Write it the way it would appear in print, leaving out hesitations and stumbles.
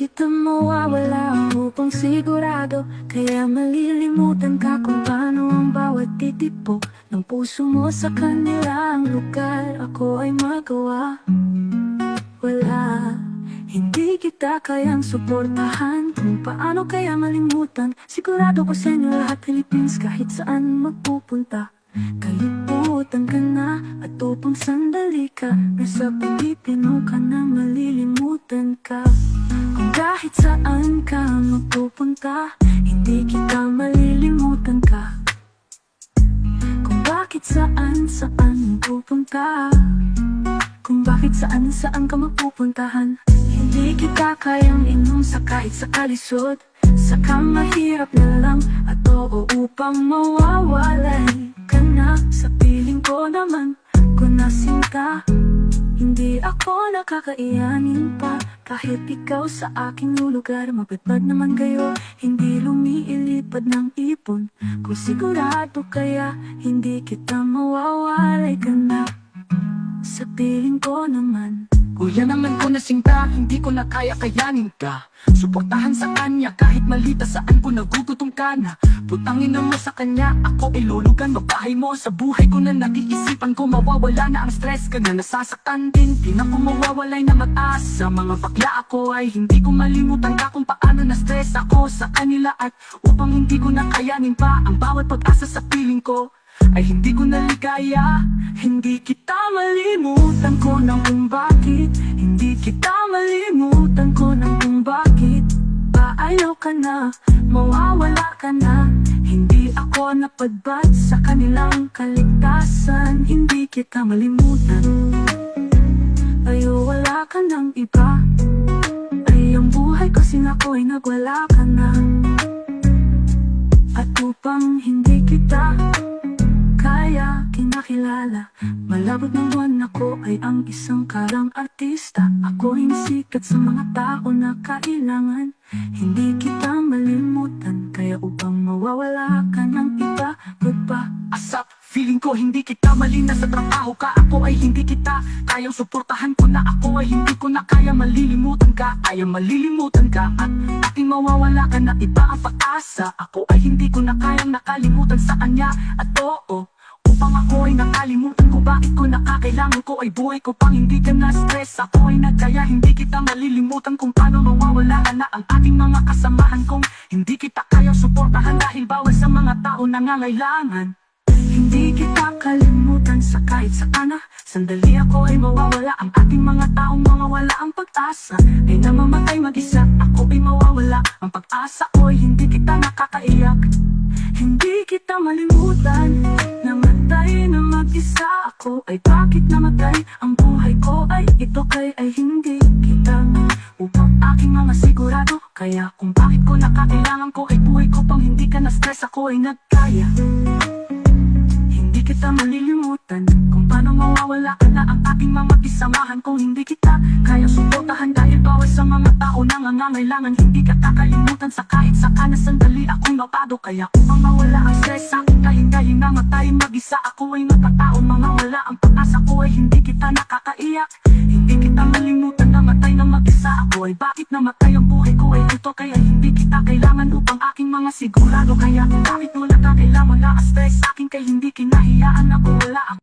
kita mawawala upang sigurado. Kaya malilimutan ka kung paano ang bawat titipok ng puso mo sa kanilang lugar. Ako ay magawa, wala. Hindi kita kayang suportahan. Kung paano kaya malimutan? Sigurado ko sa inyo lahat Philippines, kahit saan magpupunta. Kalimutan ka na at upang sandali ka nasa Pilipino ka na malilimutan ka. Kung kahit saan ka magpupunta, hindi kita malilimutan ka. Kung bakit saan pupunta, kung bakit saan ka mapupuntahan. Hindi kita kayang inom sa kahit sa kalisod. Saka mahirap na lang at oo upang mawawalay ka na. Sa piling ko naman, kung nasin ka, hindi ako nakakaiyanin pa. Kahit ikaw sa aking lugar, mabadbad naman kayo, hindi lumiilipad ng ipon. Kung sigurado kaya, hindi kita mawawalay ka na. Sa piling ko naman, kuya naman ko na sinta, hindi ko na kaya kayanin ka. Suportahan sa kanya kahit malita saan ko nagugutom ka na. Putangin na mo sa kanya, ako ay lulugan. Mabahay mo sa buhay ko na nag-iisipan ko. Mawawala na ang stress ka na nasasaktan din. Di na ko mawawalay na mag-asa. Sa mga bakla ako ay hindi ko malimutan ka kung paano na stress ako sa kanila. At upang hindi ko na kayanin pa ang bawat pag-asa sa piling ko, ay hindi ko naligaya. Hindi kita malimutan ko ng kung bakit. Hindi kita malimutan ko ng kung bakit. Paayaw ka na, mawawala ka na. Hindi ako napadbad sa kanilang kaligtasan. Hindi kita malimutan. Ay wala ka ng iba. Ay ang buhay ko sinako ay nagwala ka na. At upang hindi kita kaya kinakilala, malabot ng buwan ako ay ang isang karang artista. Ako ay sikat sa mga tao na kailangan. Hindi kita malimutan, kaya upang mawawala ka ng iba, pa Asap, feeling ko hindi kita mali na sa trabaho ka. Ako ay hindi kita kayang suportahan ko na. Ako ay hindi ko na kaya malilimutan ka. Kaya malilimutan ka at aking mawawala ka na iba ang pag-asa. Ako ay hindi ko na kayang nakalimutan sa kanya. At oo, upang ako ay nakalimutan ko, bakit ko nakakailangan ko ay buhay ko pang hindi ka na stress. Ako ay nagkaya hindi kita malilimutan kung paano mawawala ka na ang ating mga kasamahan. Kung hindi kita kayang suportahan dahil bawal sa mga tao nangangailangan. Hindi kita kalimutan sa kahit saan na sandali ako ay mawawala. Ang ating mga taong mawawala ang pag-asa ay namamatay mag-isa. Ako ay mawawala ang pag-asa ko ay hindi kita nakakaiyak. Hindi kita malimutan, namatay na mag-isa. Ako ay bakit namatay? Ang buhay ko ay ito kay ay hindi kita upang aking mga sigurado. Kaya kung bakit ko nakakailangan ko ay buhay ko pang hindi ka na stress. Ako ay nagkaya. Hindi kita malilimutan, kung paano mawawala ka na ang aking mga kisamahan. Kung hindi kita kaya suportahan dahil bawal sa mga tao nangangailangan. Hindi ka kakalimutan sa kahit saan na sandali akong napado. Kaya upang mawala ang stress sa aking kahing namatay mag-isa. Ako ay nakatao, mga wala ang pag-asa ko ay hindi kita nakakaiyak. Hindi kita malimutan, namatay na mag-isa. Ako ay bakit namatay ang buhay ko ay ito kaya hindi kita kailangan upang aking mga sigurado. Kaya bakit wala ka kailangan na stress sa akin kay hindi kinahiyaan. Ako wala ang